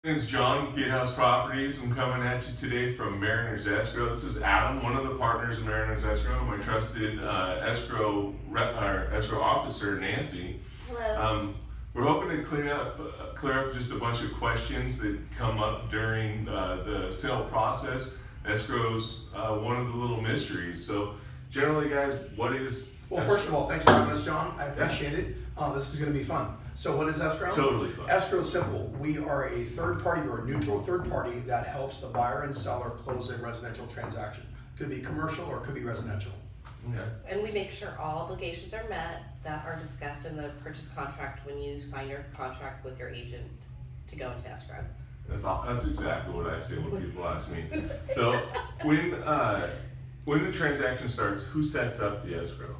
My name is John with Gatehouse Properties. I'm coming at you today from Mariners Escrow. This is Adam, one of the partners of Mariners Escrow, my trusted escrow officer, Nancy. Hello. We're hoping to clear up just a bunch of questions that come up during the sale process. Escrow's one of the little mysteries. So generally, guys, what is Well, escrow? first of all, thanks for having us, John. I appreciate it. This is going to be fun. So what is escrow? Totally fun. Escrow is simple. We are a third party, or a neutral third party that helps the buyer and seller close a residential transaction. Could be commercial or it could be residential. Okay. And we make sure all obligations are met that are discussed in the purchase contract when you sign your contract with your agent to go into escrow. That's exactly what I say when people ask me. So when the transaction starts, who sets up the escrow?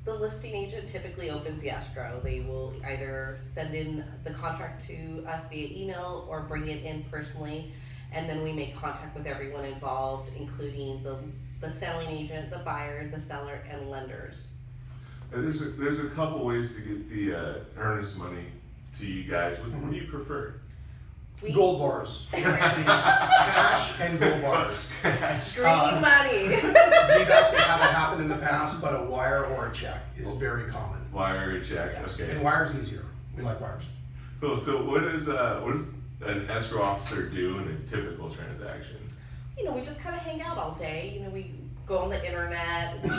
The listing agent typically opens the escrow. They will either send in the contract to us via email or bring it in personally, and then we make contact with everyone involved, including the selling agent, the buyer, the seller, and lenders. There's a couple ways to get the earnest money to you guys. What do you prefer? Gold bars. Cash and gold bars. Green money. We've actually had it happen in the past, but a wire or a check is very common. Wire or check? Yes. Okay. And wire's easier. We like wires. Cool. So what does an escrow officer do in a typical transaction? We just kind of hang out all day. We go on the internet, we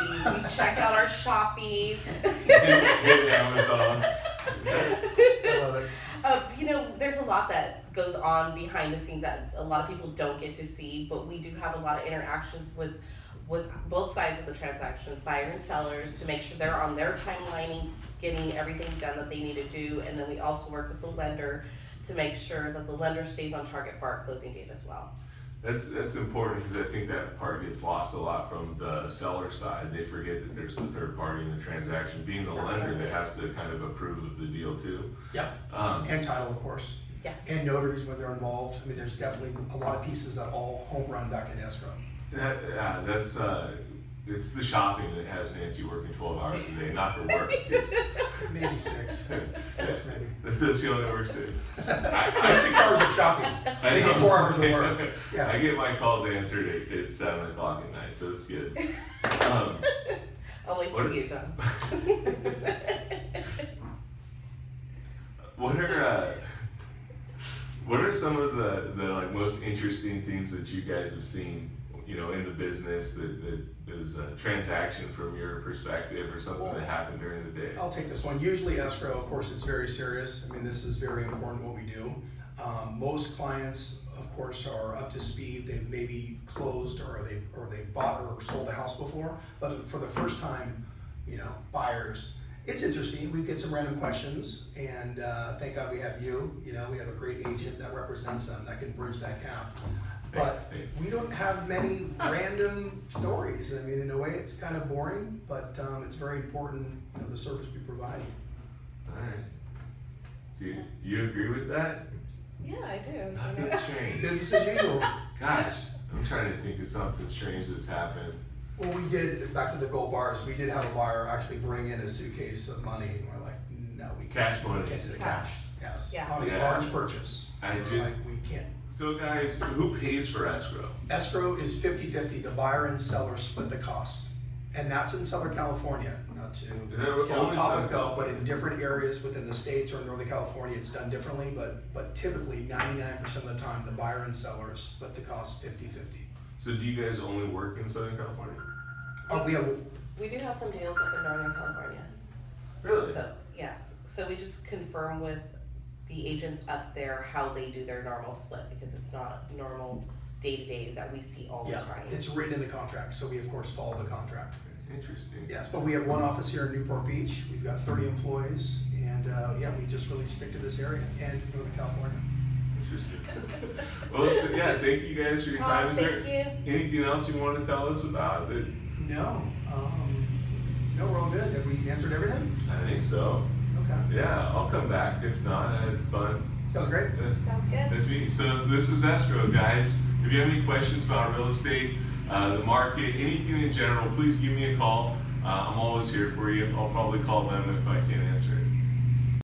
check out our shopping. Hit Amazon. I love it. There's a lot that goes on behind the scenes that a lot of people don't get to see, but we do have a lot of interactions with both sides of the transactions, buyer and sellers, to make sure they're on their timeline, getting everything done that they need to do, and then we also work with the lender to make sure that the lender stays on target for our closing date as well. That's important because I think that part gets lost a lot from the seller side. They forget that there's the third party in the transaction, being the lender that has to kind of approve the deal too. Yep. And title, of course. Yes. And notaries when they're involved. I mean, there's definitely a lot of pieces that all home run back into escrow. It's the shopping that has Nancy working 12 hours a day, not the work. Maybe six. Six, maybe. She only works 6. 6 hours of shopping. Maybe 4 hours of work. Yeah. I get my calls answered at 7 o'clock at night, so it's good. Only for you, John. What are some of the like most interesting things that you guys have seen, in the business that is a transaction from your perspective or something that happened during the day? I'll take this one. Usually escrow, of course, it's very serious. I mean, this is very important what we do. Most clients, of course, are up to speed. They've maybe closed or they bought or sold a house before, but for the first time, buyers, it's interesting. We get some random questions, and thank God we have you. We have a great agent that represents them that can bridge that gap. But we don't have many random stories. I mean, in a way, it's kind of boring, but it's very important, the service we provide. All right. Do you agree with that? Yeah, I do. Nothing strange. Business as usual. Gosh, I'm trying to think of something strange that's happened. Well, we did, back to the gold bars, we did have a buyer actually bring in a suitcase of money, and we're like, no, we can't. Cash money. We can't do the cash. Yes. Yeah. On a large purchase. We're like, we can't. So guys, who pays for escrow? Escrow is 50-50. The buyer and seller split the costs. And that's in Southern California, not to get off topic though, but in different areas within the states or in Northern California, it's done differently, but typically 99% of the time, the buyer and seller split the cost 50-50. So do you guys only work in Southern California? We do have some deals up in Northern California. Really? So, yes. So we just confirm with the agents up there how they do their normal split, because it's not normal day-to-day that we see all the time. It's written in the contract, so we of course follow the contract. Interesting. Yes, but we have one office here in Newport Beach. We've got 30 employees, and we just really stick to this area and Northern California. Interesting. Well, thank you guys for your time. Is there anything else you want to tell us about it? No, we're all good. Have we answered everything? I think so. Okay. Yeah, I'll come back. If not, I had fun. Sounds great. Sounds good. Nice meeting you. So this is Escrow, guys. If you have any questions about real estate, the market, anything in general, please give me a call. I'm always here for you. I'll probably call them if I can't answer it.